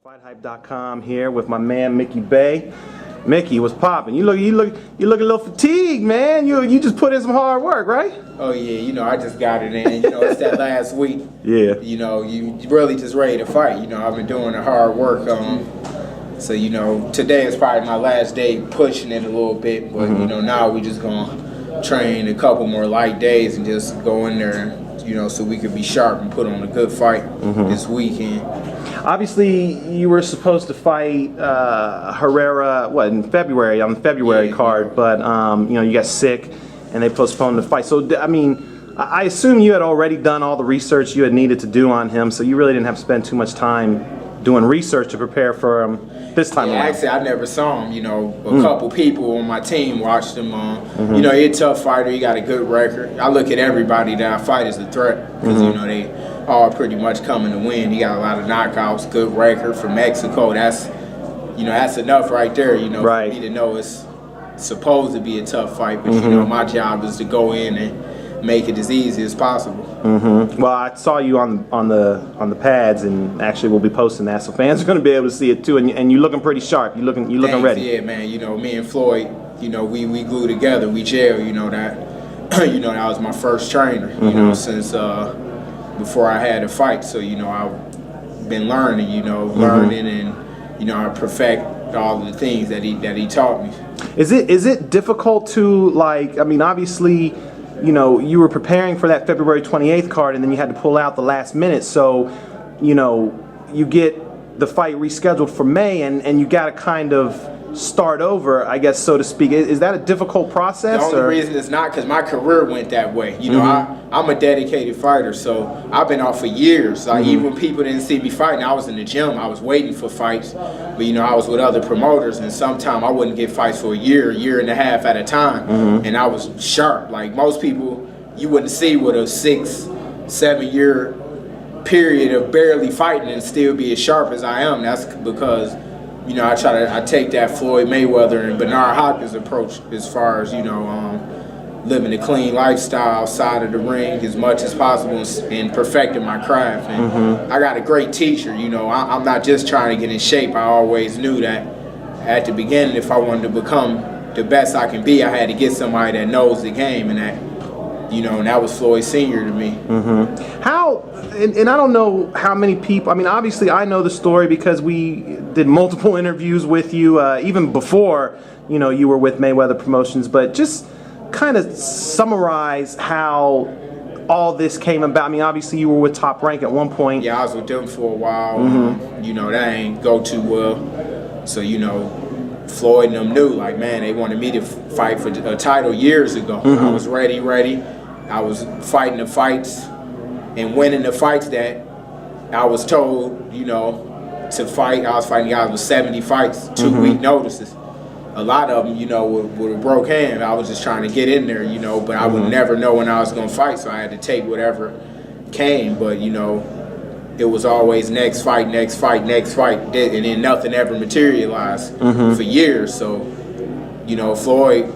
FightHype.com here with my man Mickey Bey. Mickey, what's popping? You look a little fatigued, man. You just put in some hard work, right? Oh yeah, I just got it in. It's that last week. Yeah. You really just ready to fight. I've been doing the hard work. So today is probably my last day pushing it a little bit, but now we just gonna train a couple more light days and just go in there, so we could be sharp and put on a good fight this weekend. Obviously, you were supposed to fight Herrera, in February, on the February card, but you got sick and they postponed the fight. So, I mean, I assume you had already done all the research you had needed to do on him, so you really didn't have to spend too much time doing research to prepare for him this time around. Actually, I never saw him. A couple people on my team watched him. He's a tough fighter. He got a good record. I look at everybody that I fight as a threat because they all pretty much coming to win. He got a lot of knockouts, good record from Mexico. That's enough right there. For me to know it's supposed to be a tough fight. But my job is to go in and make it as easy as possible. Well, I saw you on the pads, and actually we'll be posting that, so fans are going to be able to see it too. And you're looking pretty sharp. You looking ready. Yeah, man. Me and Floyd, we glue together. We gel. That that was my first trainer. Since before I had a fight. So I've been learning. Learning, and I perfect all of the things that he taught me. Is it difficult to, like? I mean, obviously, you were preparing for that February 28th card, and then you had to pull out the last minute. So, you get the fight rescheduled for May, and you got to kind of start over, I guess, so to speak. Is that a difficult process? The only reason it's not because my career went that way. I'm a dedicated fighter, so I've been off for years. Like even when people didn't see me fighting, I was in the gym. I was waiting for fights, but I was with other promoters, and sometimes I wouldn't get fights for a year and a half at a time, and I was sharp. Like most people, you wouldn't see with a 6-7 year period of barely fighting and still be as sharp as I am. That's because I take that Floyd Mayweather and Bernard Hopkins approach as far as living a clean lifestyle outside of the ring as much as possible and perfecting my craft. And I got a great teacher. I'm not just trying to get in shape. I always knew that at the beginning, if I wanted to become the best I can be, I had to get somebody that knows the game, and that was Floyd Sr. to me. How, and I don't know how many people, I mean, obviously I know the story because we did multiple interviews with you, even before, you were with Mayweather Promotions, but just kind of summarize how all this came about. I mean, obviously you were with Top Rank at one point. Yeah, I was with them for a while. That ain't go too well. So, Floyd and them knew, like, man, they wanted me to fight for a title years ago. I was ready. I was fighting the fights and winning the fights that I was told, to fight. I was fighting guys with 70 fights, 2-week notices. A lot of them, with a broke hand. I was just trying to get in there, but I would never know when I was going to fight, so I had to take whatever came. But, it was always next fight, and then nothing ever materialized for years. So, Floyd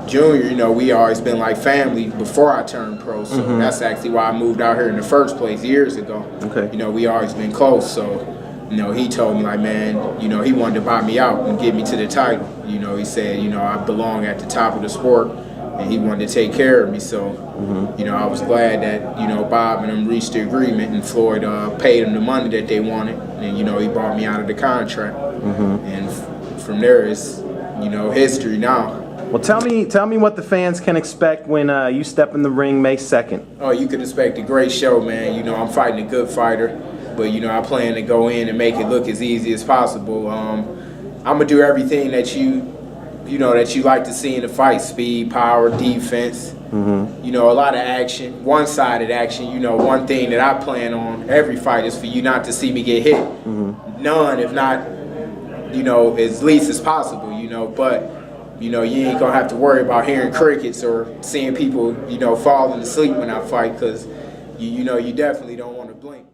Jr., we always been like family before I turned pro, so that's actually why I moved out here in the first place years ago. Okay. We always been close, so he told me, like, man, he wanted to buy me out and get me to the title. He said, I belong at the top of the sport, and he wanted to take care of me. So, I was glad that, Bob and them reached the agreement, and Floyd paid them the money that they wanted, and, he bought me out of the contract. And from there, it's, history now. Well, tell me what the fans can expect when you step in the ring May 2nd. Oh, you can expect a great show, man. I'm fighting a good fighter, but, I plan to go in and make it look as easy as possible. I'm going to do everything that you like to see in a fight: speed, power, defense, a lot of action, one-sided action. One thing that I plan on every fight is for you not to see me get hit. None, if not, as least as possible, but you ain't gonna have to worry about hearing crickets or seeing people, falling asleep when I fight, because you definitely don't want to blink.